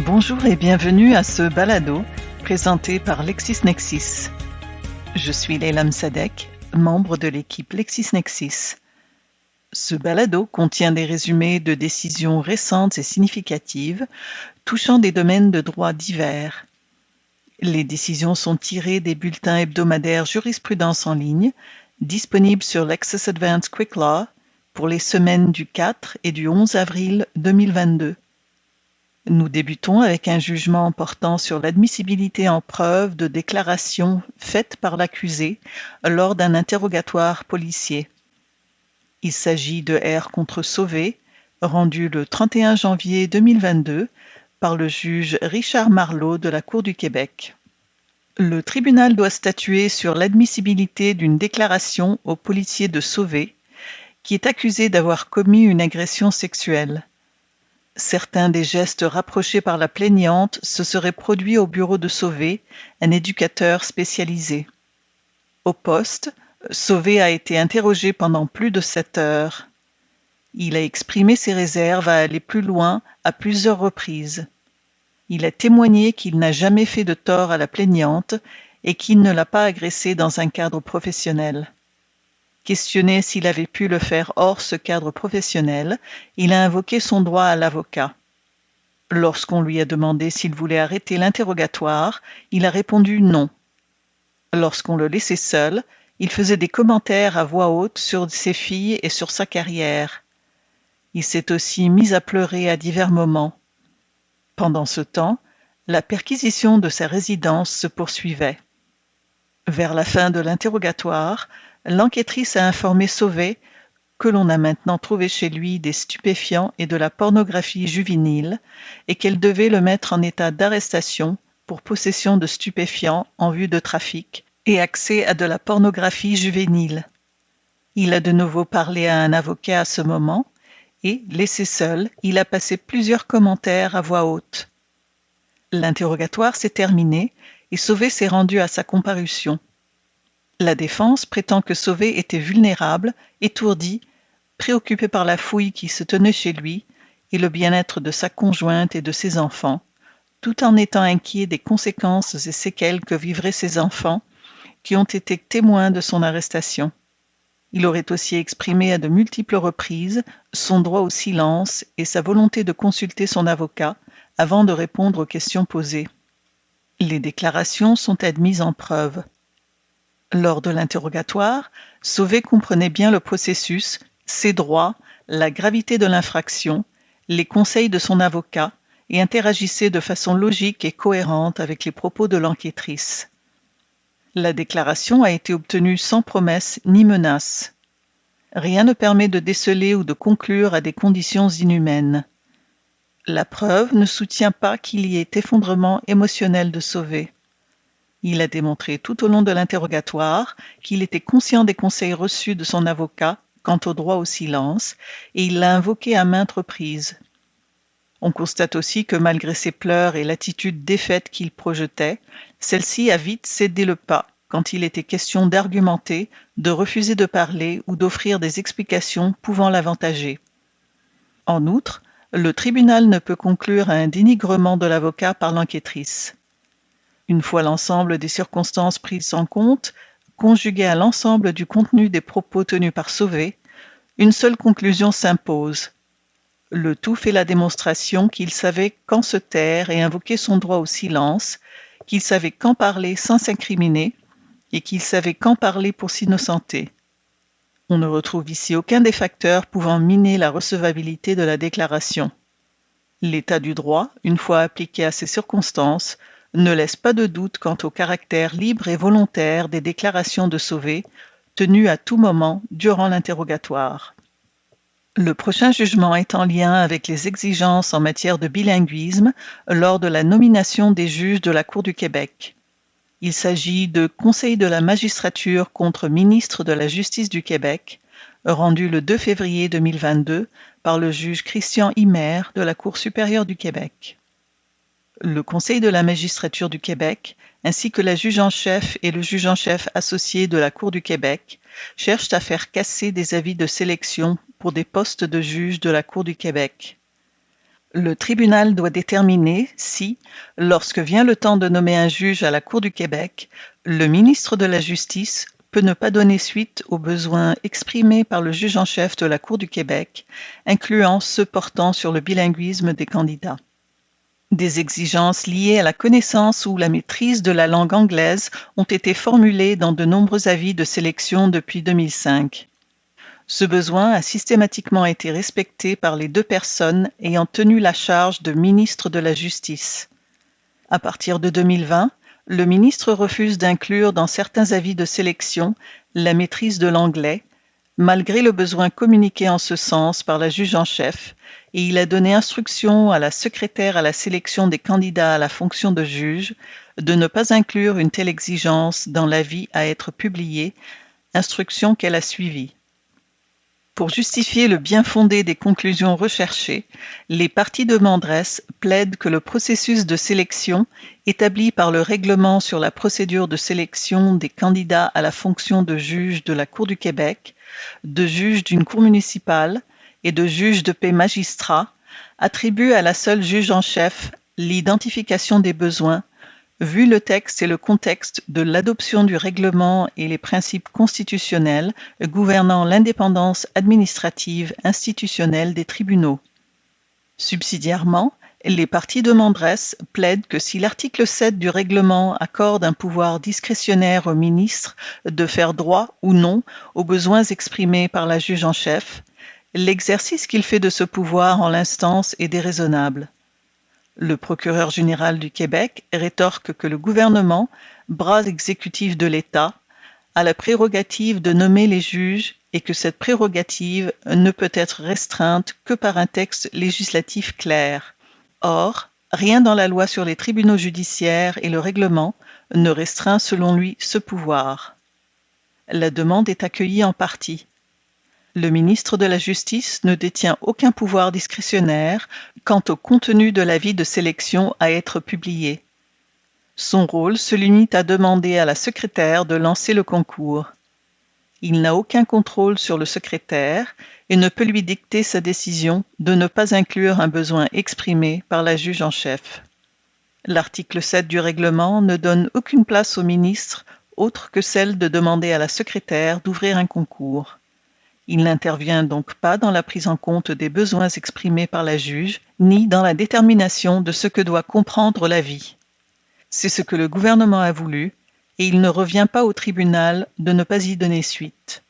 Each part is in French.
Bonjour et bienvenue à ce balado présenté par LexisNexis. Je suis Leila Msadek, membre de l'équipe LexisNexis. Ce balado contient des résumés de décisions récentes et significatives touchant des domaines de droit divers. Les décisions sont tirées des bulletins hebdomadaires jurisprudence en ligne, disponibles sur Lexis Advanced Quick Law pour les semaines du 4 et du 11 avril 2022. Nous débutons avec un jugement portant sur l'admissibilité en preuve de déclarations faites par l'accusé lors d'un interrogatoire policier. Il s'agit de R contre Sauvé, rendu le 31 janvier 2022 par le juge Richard Marleau de la Cour du Québec. Le tribunal doit statuer sur l'admissibilité d'une déclaration au policier de Sauvé, qui est accusé d'avoir commis une agression sexuelle. Certains des gestes rapprochés par la plaignante se seraient produits au bureau de Sauvé, un éducateur spécialisé. Au poste, Sauvé a été interrogé pendant plus de 7 heures. Il a exprimé ses réserves à aller plus loin à plusieurs reprises. Il a témoigné qu'il n'a jamais fait de tort à la plaignante et qu'il ne l'a pas agressée dans un cadre professionnel. Questionné s'il avait pu le faire hors ce cadre professionnel, il a invoqué son droit à l'avocat. Lorsqu'on lui a demandé s'il voulait arrêter l'interrogatoire, il a répondu non. Lorsqu'on le laissait seul, il faisait des commentaires à voix haute sur ses filles et sur sa carrière. Il s'est aussi mis à pleurer à divers moments. Pendant ce temps, la perquisition de sa résidence se poursuivait. Vers la fin de l'interrogatoire, l'enquêtrice a informé Sauvé que l'on a maintenant trouvé chez lui des stupéfiants et de la pornographie juvénile et qu'elle devait le mettre en état d'arrestation pour possession de stupéfiants en vue de trafic et accès à de la pornographie juvénile. Il a de nouveau parlé à un avocat à ce moment et, laissé seul, il a passé plusieurs commentaires à voix haute. L'interrogatoire s'est terminé et Sauvé s'est rendu à sa comparution. La défense prétend que Sauvé était vulnérable, étourdi, préoccupé par la fouille qui se tenait chez lui et le bien-être de sa conjointe et de ses enfants, tout en étant inquiet des conséquences et séquelles que vivraient ses enfants qui ont été témoins de son arrestation. Il aurait aussi exprimé à de multiples reprises son droit au silence et sa volonté de consulter son avocat avant de répondre aux questions posées. Les déclarations sont admises en preuve. Lors de l'interrogatoire, Sauvé comprenait bien le processus, ses droits, la gravité de l'infraction, les conseils de son avocat et interagissait de façon logique et cohérente avec les propos de l'enquêtrice. La déclaration a été obtenue sans promesse ni menace. Rien ne permet de déceler ou de conclure à des conditions inhumaines. La preuve ne soutient pas qu'il y ait effondrement émotionnel de Sauvé. Il a démontré tout au long de l'interrogatoire qu'il était conscient des conseils reçus de son avocat quant au droit au silence et il l'a invoqué à maintes reprises. On constate aussi que malgré ses pleurs et l'attitude défaite qu'il projetait, celle-ci a vite cédé le pas quand il était question d'argumenter, de refuser de parler ou d'offrir des explications pouvant l'avantager. En outre, le tribunal ne peut conclure à un dénigrement de l'avocat par l'enquêtrice. Une fois l'ensemble des circonstances prises en compte, conjuguées à l'ensemble du contenu des propos tenus par Sauvé, une seule conclusion s'impose. Le tout fait la démonstration qu'il savait quand se taire et invoquer son droit au silence, qu'il savait quand parler sans s'incriminer et qu'il savait quand parler pour s'innocenter. On ne retrouve ici aucun des facteurs pouvant miner la recevabilité de la déclaration. L'état du droit, une fois appliqué à ces circonstances, ne laisse pas de doute quant au caractère libre et volontaire des déclarations de Sauvé, tenues à tout moment durant l'interrogatoire. Le prochain jugement est en lien avec les exigences en matière de bilinguisme lors de la nomination des juges de la Cour du Québec. Il s'agit de Conseil de la magistrature contre ministre de la Justice du Québec, rendu le 2 février 2022 par le juge Christian Himer de la Cour supérieure du Québec. Le Conseil de la magistrature du Québec, ainsi que la juge en chef et le juge en chef associé de la Cour du Québec, cherchent à faire casser des avis de sélection pour des postes de juges de la Cour du Québec. Le tribunal doit déterminer si, lorsque vient le temps de nommer un juge à la Cour du Québec, le ministre de la Justice peut ne pas donner suite aux besoins exprimés par le juge en chef de la Cour du Québec, incluant ceux portant sur le bilinguisme des candidats. Des exigences liées à la connaissance ou la maîtrise de la langue anglaise ont été formulées dans de nombreux avis de sélection depuis 2005. Ce besoin a systématiquement été respecté par les deux personnes ayant tenu la charge de ministre de la Justice. À partir de 2020, le ministre refuse d'inclure dans certains avis de sélection la maîtrise de l'anglais, malgré le besoin communiqué en ce sens par la juge en chef, et il a donné instruction à la secrétaire à la sélection des candidats à la fonction de juge de ne pas inclure une telle exigence dans l'avis à être publié, instruction qu'elle a suivie. Pour justifier le bien-fondé des conclusions recherchées, les parties demanderesses plaident que le processus de sélection établi par le règlement sur la procédure de sélection des candidats à la fonction de juge de la Cour du Québec, de juge d'une cour municipale et de juge de paix magistrat attribue à la seule juge en chef l'identification des besoins, vu le texte et le contexte de l'adoption du règlement et les principes constitutionnels gouvernant l'indépendance administrative institutionnelle des tribunaux. Subsidiairement, les parties demanderesses plaident que si l'article 7 du règlement accorde un pouvoir discrétionnaire au ministre de faire droit ou non aux besoins exprimés par la juge en chef, l'exercice qu'il fait de ce pouvoir en l'instance est déraisonnable. Le procureur général du Québec rétorque que le gouvernement, bras exécutif de l'État, a la prérogative de nommer les juges et que cette prérogative ne peut être restreinte que par un texte législatif clair. Or, rien dans la loi sur les tribunaux judiciaires et le règlement ne restreint selon lui ce pouvoir. La demande est accueillie en partie. Le ministre de la Justice ne détient aucun pouvoir discrétionnaire quant au contenu de l'avis de sélection à être publié. Son rôle se limite à demander à la secrétaire de lancer le concours. Il n'a aucun contrôle sur le secrétaire et ne peut lui dicter sa décision de ne pas inclure un besoin exprimé par la juge en chef. L'article 7 du règlement ne donne aucune place au ministre autre que celle de demander à la secrétaire d'ouvrir un concours. Il n'intervient donc pas dans la prise en compte des besoins exprimés par la juge, ni dans la détermination de ce que doit comprendre l'avis. C'est ce que le gouvernement a voulu, et il ne revient pas au tribunal de ne pas y donner suite.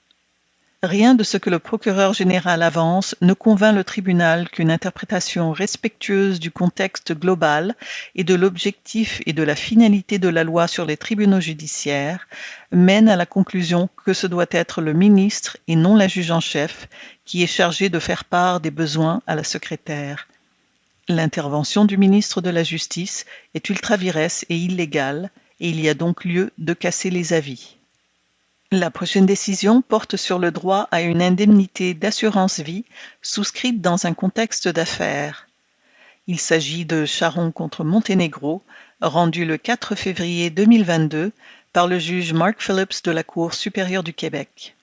Rien de ce que le procureur général avance ne convainc le tribunal qu'une interprétation respectueuse du contexte global et de l'objectif et de la finalité de la loi sur les tribunaux judiciaires mène à la conclusion que ce doit être le ministre et non la juge en chef qui est chargé de faire part des besoins à la secrétaire. L'intervention du ministre de la Justice est ultra-vires et illégale et il y a donc lieu de casser les avis. La prochaine décision porte sur le droit à une indemnité d'assurance-vie souscrite dans un contexte d'affaires. Il s'agit de Charon contre Monténégro, rendu le 4 février 2022 par le juge Mark Phillips de la Cour supérieure du Québec.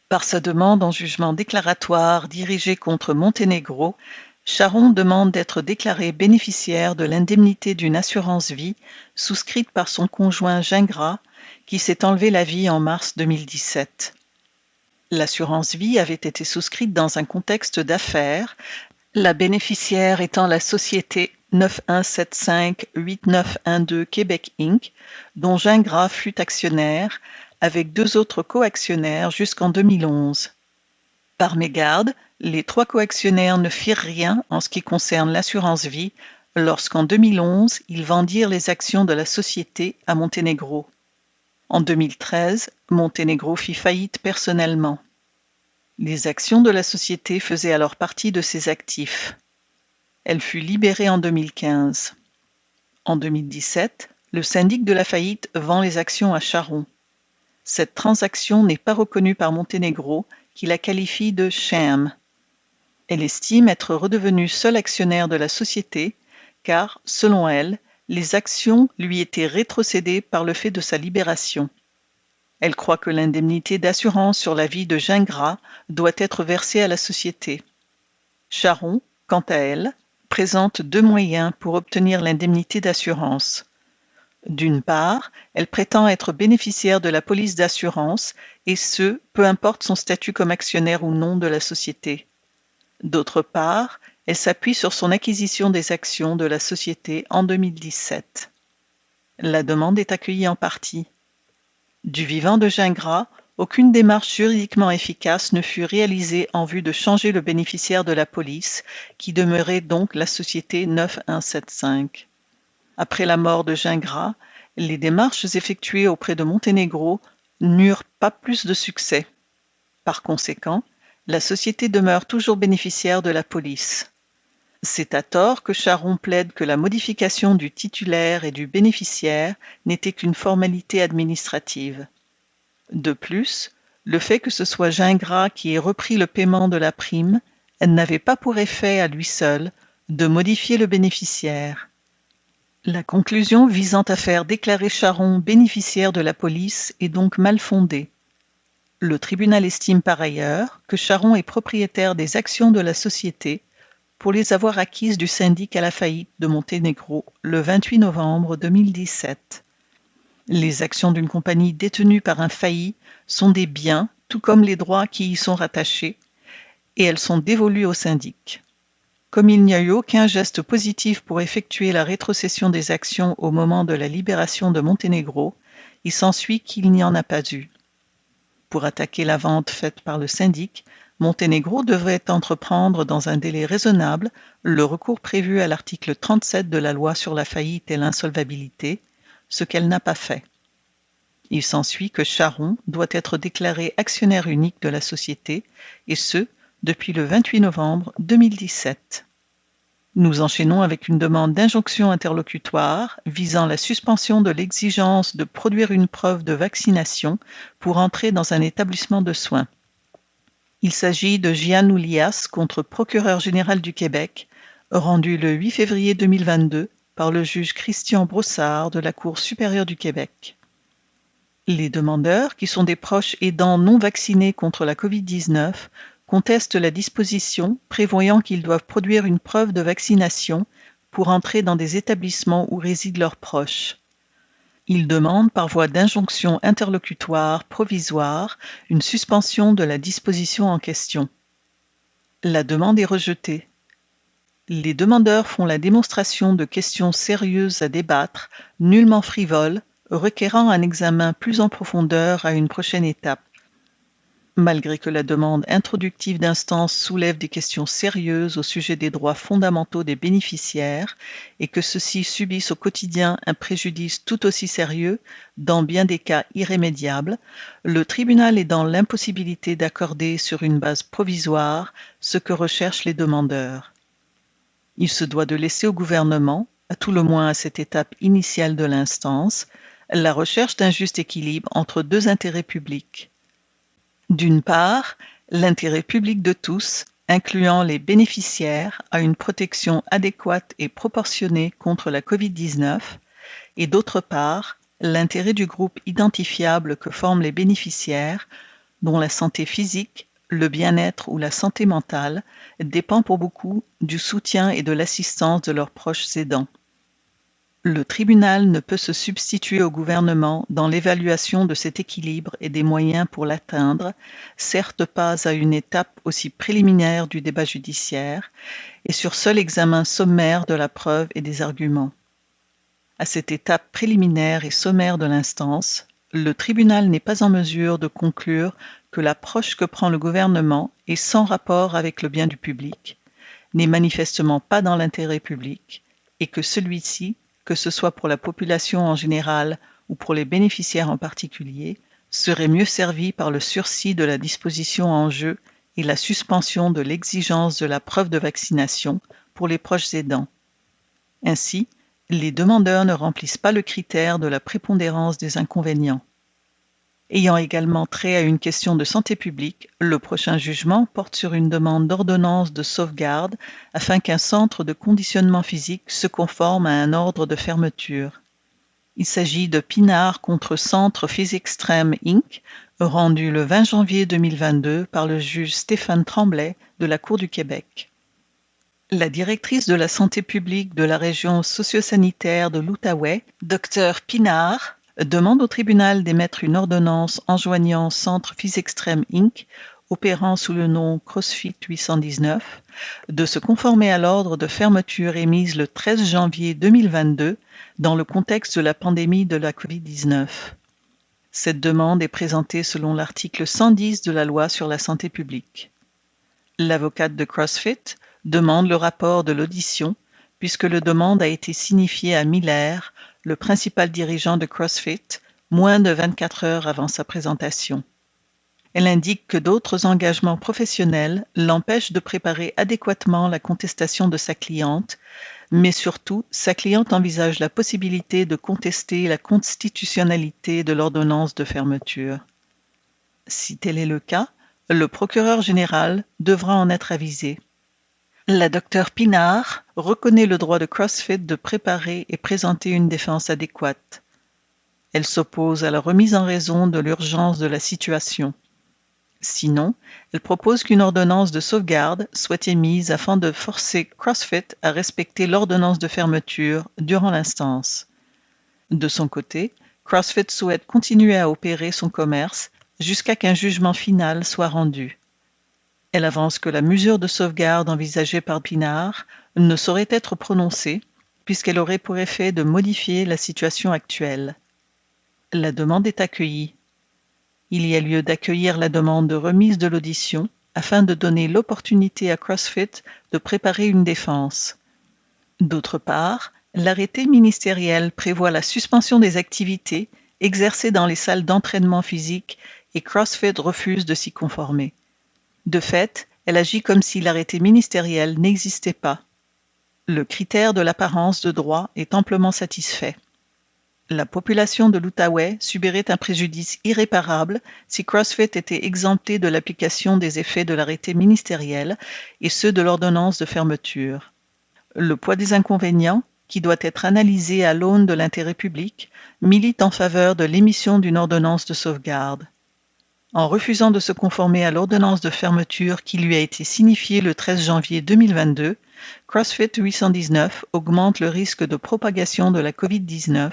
Par sa demande en jugement déclaratoire dirigée contre Monténégro, Charon demande d'être déclaré bénéficiaire de l'indemnité d'une assurance-vie souscrite par son conjoint Gingras, qui s'est enlevé la vie en mars 2017. L'assurance-vie avait été souscrite dans un contexte d'affaires, la bénéficiaire étant la société 91758912 Québec Inc., dont Gingras fut actionnaire, avec 2 autres coactionnaires jusqu'en 2011. Par mégarde, les 3 coactionnaires ne firent rien en ce qui concerne l'assurance-vie lorsqu'en 2011, ils vendirent les actions de la société à Monténégro. En 2013, Monténégro fit faillite personnellement. Les actions de la société faisaient alors partie de ses actifs. Elle fut libérée en 2015. En 2017, le syndic de la faillite vend les actions à Charon. Cette transaction n'est pas reconnue par Monténégro, qui la qualifie de « sham ». Elle estime être redevenue seule actionnaire de la société, car, selon elle, les actions lui étaient rétrocédées par le fait de sa libération. Elle croit que l'indemnité d'assurance sur la vie de Gingras doit être versée à la société. Charon, quant à elle, présente deux moyens pour obtenir l'indemnité d'assurance. D'une part, elle prétend être bénéficiaire de la police d'assurance, et ce, peu importe son statut comme actionnaire ou non de la société. D'autre part, elle s'appuie sur son acquisition des actions de la société en 2017. La demande est accueillie en partie. Du vivant de Gingras, aucune démarche juridiquement efficace ne fut réalisée en vue de changer le bénéficiaire de la police, qui demeurait donc la société 9175. Après la mort de Gingras, les démarches effectuées auprès de Monténégro n'eurent pas plus de succès. Par conséquent, la société demeure toujours bénéficiaire de la police. C'est à tort que Charon plaide que la modification du titulaire et du bénéficiaire n'était qu'une formalité administrative. De plus, le fait que ce soit Gingras qui ait repris le paiement de la prime n'avait pas pour effet à lui seul de modifier le bénéficiaire. La conclusion visant à faire déclarer Charon bénéficiaire de la police est donc mal fondée. Le tribunal estime par ailleurs que Charon est propriétaire des actions de la société pour les avoir acquises du syndic à la faillite de Monténégro le 28 novembre 2017. Les actions d'une compagnie détenue par un failli sont des biens, tout comme les droits qui y sont rattachés, et elles sont dévolues au syndic. Comme il n'y a eu aucun geste positif pour effectuer la rétrocession des actions au moment de la libération de Monténégro, il s'ensuit qu'il n'y en a pas eu. Pour attaquer la vente faite par le syndic, Monténégro devrait entreprendre dans un délai raisonnable le recours prévu à l'article 37 de la loi sur la faillite et l'insolvabilité, ce qu'elle n'a pas fait. Il s'ensuit que Charon doit être déclaré actionnaire unique de la société, et ce, depuis le 28 novembre 2017. Nous enchaînons avec une demande d'injonction interlocutoire visant la suspension de l'exigence de produire une preuve de vaccination pour entrer dans un établissement de soins. Il s'agit de Jeanne Oulias contre procureur général du Québec, rendu le 8 février 2022 par le juge Christian Brossard de la Cour supérieure du Québec. Les demandeurs, qui sont des proches aidants non vaccinés contre la COVID-19, contestent la disposition prévoyant qu'ils doivent produire une preuve de vaccination pour entrer dans des établissements où résident leurs proches. Ils demandent par voie d'injonction interlocutoire provisoire une suspension de la disposition en question. La demande est rejetée. Les demandeurs font la démonstration de questions sérieuses à débattre, nullement frivoles, requérant un examen plus en profondeur à une prochaine étape. Malgré que la demande introductive d'instance soulève des questions sérieuses au sujet des droits fondamentaux des bénéficiaires et que ceux-ci subissent au quotidien un préjudice tout aussi sérieux, dans bien des cas irrémédiables, le tribunal est dans l'impossibilité d'accorder sur une base provisoire ce que recherchent les demandeurs. Il se doit de laisser au gouvernement, à tout le moins à cette étape initiale de l'instance, la recherche d'un juste équilibre entre deux intérêts publics. D'une part, l'intérêt public de tous, incluant les bénéficiaires, à une protection adéquate et proportionnée contre la COVID-19, et d'autre part, l'intérêt du groupe identifiable que forment les bénéficiaires, dont la santé physique, le bien-être ou la santé mentale dépend pour beaucoup du soutien et de l'assistance de leurs proches aidants. Le tribunal ne peut se substituer au gouvernement dans l'évaluation de cet équilibre et des moyens pour l'atteindre, certes pas à une étape aussi préliminaire du débat judiciaire, et sur seul examen sommaire de la preuve et des arguments. À cette étape préliminaire et sommaire de l'instance, le tribunal n'est pas en mesure de conclure que l'approche que prend le gouvernement est sans rapport avec le bien du public, n'est manifestement pas dans l'intérêt public, et que celui-ci, que ce soit pour la population en général ou pour les bénéficiaires en particulier, serait mieux servi par le sursis de la disposition en jeu et la suspension de l'exigence de la preuve de vaccination pour les proches aidants. Ainsi, les demandeurs ne remplissent pas le critère de la prépondérance des inconvénients. Ayant également trait à une question de santé publique, le prochain jugement porte sur une demande d'ordonnance de sauvegarde afin qu'un centre de conditionnement physique se conforme à un ordre de fermeture. Il s'agit de Pinard contre Centre Physextreme Inc., rendu le 20 janvier 2022 par le juge Stéphane Tremblay de la Cour du Québec. La directrice de la santé publique de la région socio-sanitaire de l'Outaouais, Dr Pinard, demande au tribunal d'émettre une ordonnance enjoignant Centre Physextreme Inc., opérant sous le nom CrossFit 819, de se conformer à l'ordre de fermeture émise le 13 janvier 2022 dans le contexte de la pandémie de la Covid-19. Cette demande est présentée selon l'article 110 de la loi sur la santé publique. L'avocate de CrossFit demande le rapport de l'audition puisque la demande a été signifiée à Miller, le principal dirigeant de CrossFit, moins de 24 heures avant sa présentation. Elle indique que d'autres engagements professionnels l'empêchent de préparer adéquatement la contestation de sa cliente, mais surtout, sa cliente envisage la possibilité de contester la constitutionnalité de l'ordonnance de fermeture. Si tel est le cas, le procureur général devra en être avisé. La Dr Pinard reconnaît le droit de CrossFit de préparer et présenter une défense adéquate. Elle s'oppose à la remise en raison de l'urgence de la situation. Sinon, elle propose qu'une ordonnance de sauvegarde soit émise afin de forcer CrossFit à respecter l'ordonnance de fermeture durant l'instance. De son côté, CrossFit souhaite continuer à opérer son commerce jusqu'à qu'un jugement final soit rendu. Elle avance que la mesure de sauvegarde envisagée par Pinard ne saurait être prononcée puisqu'elle aurait pour effet de modifier la situation actuelle. La demande est accueillie. Il y a lieu d'accueillir la demande de remise de l'audition afin de donner l'opportunité à CrossFit de préparer une défense. D'autre part, l'arrêté ministériel prévoit la suspension des activités exercées dans les salles d'entraînement physique et CrossFit refuse de s'y conformer. De fait, elle agit comme si l'arrêté ministériel n'existait pas. Le critère de l'apparence de droit est amplement satisfait. La population de l'Outaouais subirait un préjudice irréparable si CrossFit était exempté de l'application des effets de l'arrêté ministériel et ceux de l'ordonnance de fermeture. Le poids des inconvénients, qui doit être analysé à l'aune de l'intérêt public, milite en faveur de l'émission d'une ordonnance de sauvegarde. En refusant de se conformer à l'ordonnance de fermeture qui lui a été signifiée le 13 janvier 2022, CrossFit 819 augmente le risque de propagation de la COVID-19,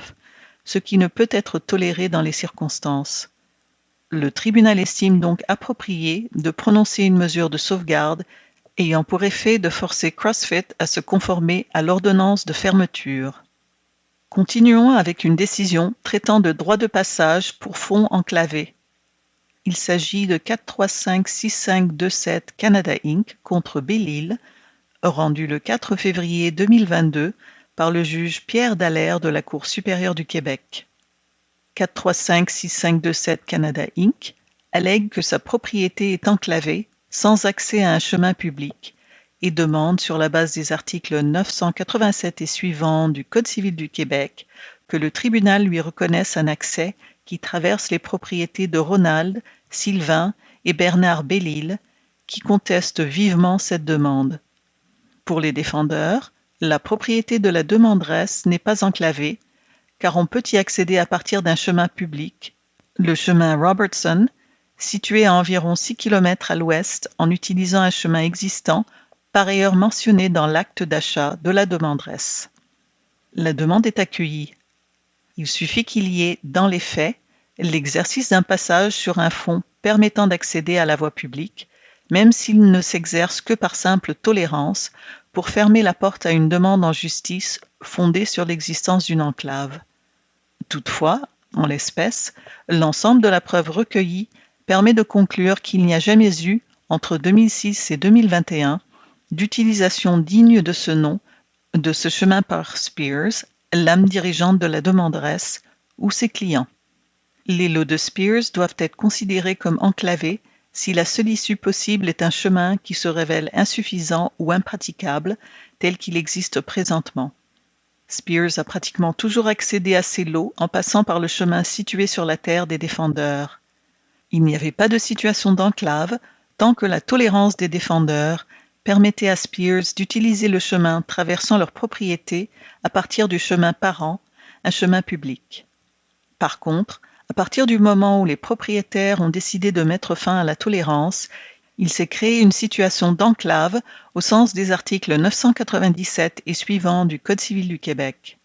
ce qui ne peut être toléré dans les circonstances. Le tribunal estime donc approprié de prononcer une mesure de sauvegarde ayant pour effet de forcer CrossFit à se conformer à l'ordonnance de fermeture. Continuons avec une décision traitant de droit de passage pour fonds enclavés. Il s'agit de 4356527 Canada Inc. contre Belle-Île, rendu le 4 février 2022 par le juge Pierre Dallaire de la Cour supérieure du Québec. 4356527 Canada Inc. allègue que sa propriété est enclavée, sans accès à un chemin public, et demande, sur la base des articles 987 et suivants du Code civil du Québec, que le tribunal lui reconnaisse un accès qui traverse les propriétés de Ronald, Sylvain et Bernard Belle-Île, qui contestent vivement cette demande. Pour les défendeurs, la propriété de la demanderesse n'est pas enclavée, car on peut y accéder à partir d'un chemin public, le chemin Robertson, situé à environ 6 km à l'ouest en utilisant un chemin existant, par ailleurs mentionné dans l'acte d'achat de la demanderesse. La demande est accueillie. Il suffit qu'il y ait, dans les faits, l'exercice d'un passage sur un fond permettant d'accéder à la voie publique, même s'il ne s'exerce que par simple tolérance, pour fermer la porte à une demande en justice fondée sur l'existence d'une enclave. Toutefois, en l'espèce, l'ensemble de la preuve recueillie permet de conclure qu'il n'y a jamais eu, entre 2006 et 2021, d'utilisation digne de ce nom, de ce chemin par Spears, l'âme dirigeante de la demanderesse, ou ses clients. Les lots de Spears doivent être considérés comme enclavés si la seule issue possible est un chemin qui se révèle insuffisant ou impraticable, tel qu'il existe présentement. Spears a pratiquement toujours accédé à ces lots en passant par le chemin situé sur la terre des défendeurs. Il n'y avait pas de situation d'enclave tant que la tolérance des défendeurs permettait à Spears d'utiliser le chemin traversant leur propriété à partir du chemin parent, un chemin public. Par contre, à partir du moment où les propriétaires ont décidé de mettre fin à la tolérance, Il s'est créé une situation d'enclave au sens des articles 997 et suivants du Code civil du Québec.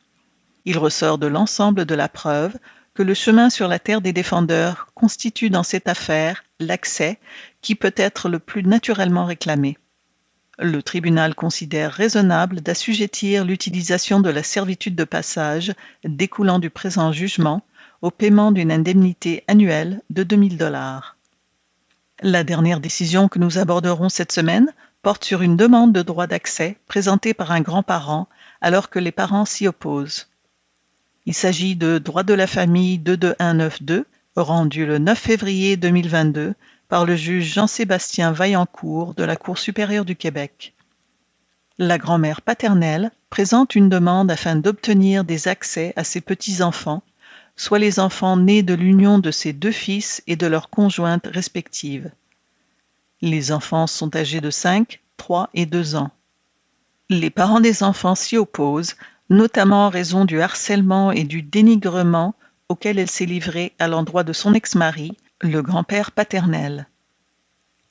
Il ressort de l'ensemble de la preuve que le chemin sur la terre des défendeurs constitue dans cette affaire l'accès qui peut être le plus naturellement réclamé. Le tribunal considère raisonnable d'assujettir l'utilisation de la servitude de passage découlant du présent jugement au paiement d'une indemnité annuelle de 2 000 $. La dernière décision que nous aborderons cette semaine porte sur une demande de droit d'accès présentée par un grand-parent alors que les parents s'y opposent. Il s'agit de droit de la famille 22192, rendu le 9 février 2022 par le juge Jean-Sébastien Vaillancourt de la Cour supérieure du Québec. La grand-mère paternelle présente une demande afin d'obtenir des accès à ses petits-enfants, soit les enfants nés de l'union de ses 2 fils et de leurs conjointes respectives. Les enfants sont âgés de 5, 3 et 2 ans. Les parents des enfants s'y opposent, notamment en raison du harcèlement et du dénigrement auquel elle s'est livrée à l'endroit de son ex-mari, le grand-père paternel.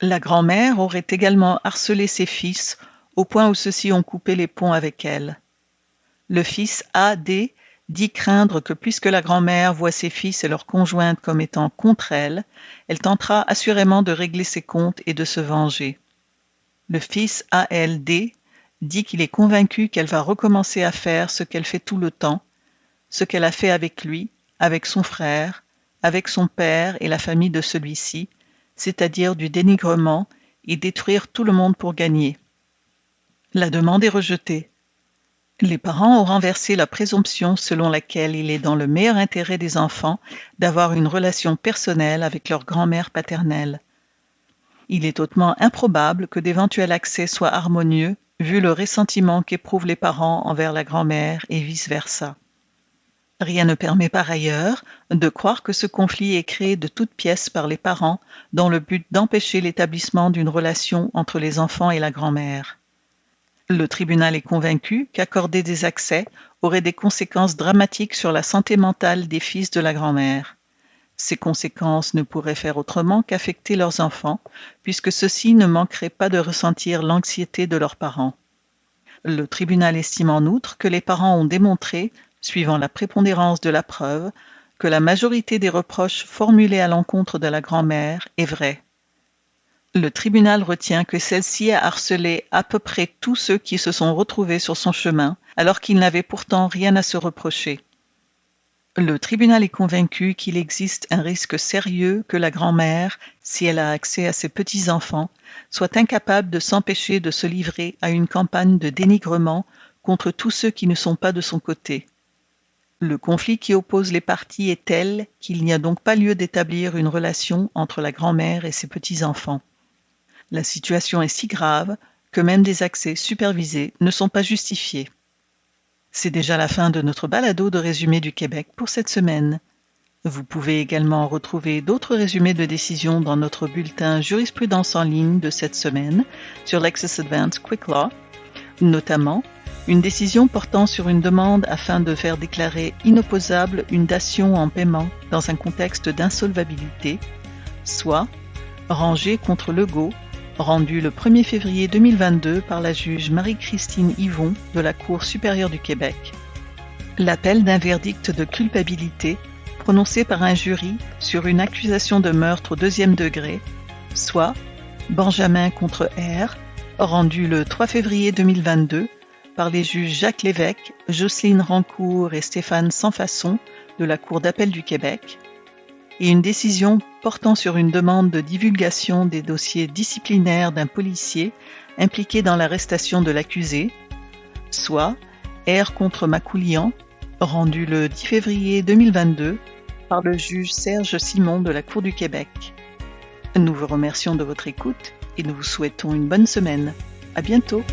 La grand-mère aurait également harcelé ses fils au point où ceux-ci ont coupé les ponts avec elle. Le fils A.D. dit craindre que puisque la grand-mère voit ses fils et leurs conjointes comme étant contre elle, elle tentera assurément de régler ses comptes et de se venger. Le fils A.L.D. dit qu'il est convaincu qu'elle va recommencer à faire ce qu'elle fait tout le temps, ce qu'elle a fait avec lui, avec son frère, avec son père et la famille de celui-ci, c'est-à-dire du dénigrement et détruire tout le monde pour gagner. La demande est rejetée. Les parents ont renversé la présomption selon laquelle il est dans le meilleur intérêt des enfants d'avoir une relation personnelle avec leur grand-mère paternelle. Il est hautement improbable que d'éventuels accès soient harmonieux vu le ressentiment qu'éprouvent les parents envers la grand-mère et vice-versa. Rien ne permet par ailleurs de croire que ce conflit est créé de toutes pièces par les parents dans le but d'empêcher l'établissement d'une relation entre les enfants et la grand-mère. Le tribunal est convaincu qu'accorder des accès aurait des conséquences dramatiques sur la santé mentale des fils de la grand-mère. Ces conséquences ne pourraient faire autrement qu'affecter leurs enfants, puisque ceux-ci ne manqueraient pas de ressentir l'anxiété de leurs parents. Le tribunal estime en outre que les parents ont démontré, suivant la prépondérance de la preuve, que la majorité des reproches formulés à l'encontre de la grand-mère est vraie. Le tribunal retient que celle-ci a harcelé à peu près tous ceux qui se sont retrouvés sur son chemin, alors qu'ils n'avaient pourtant rien à se reprocher. Le tribunal est convaincu qu'il existe un risque sérieux que la grand-mère, si elle a accès à ses petits-enfants, soit incapable de s'empêcher de se livrer à une campagne de dénigrement contre tous ceux qui ne sont pas de son côté. Le conflit qui oppose les parties est tel qu'il n'y a donc pas lieu d'établir une relation entre la grand-mère et ses petits-enfants. La situation est si grave que même des accès supervisés ne sont pas justifiés. C'est déjà la fin de notre balado de résumé du Québec pour cette semaine. Vous pouvez également retrouver d'autres résumés de décisions dans notre bulletin Jurisprudence en ligne de cette semaine sur Lexis Advance Quick Law, notamment une décision portant sur une demande afin de faire déclarer inopposable une dation en paiement dans un contexte d'insolvabilité, soit rangée contre Legault, rendu le 1er février 2022 par la juge Marie-Christine Yvon de la Cour supérieure du Québec. L'appel d'un verdict de culpabilité prononcé par un jury sur une accusation de meurtre au 2e degré, soit Benjamin contre R, rendu le 3 février 2022 par les juges Jacques Lévesque, Jocelyne Rancourt et Stéphane Sansfaçon de la Cour d'appel du Québec, et une décision portant sur une demande de divulgation des dossiers disciplinaires d'un policier impliqué dans l'arrestation de l'accusé, soit R contre Macoulian, rendu le 10 février 2022 par le juge Serge Simon de la Cour du Québec. Nous vous remercions de votre écoute et nous vous souhaitons une bonne semaine. À bientôt!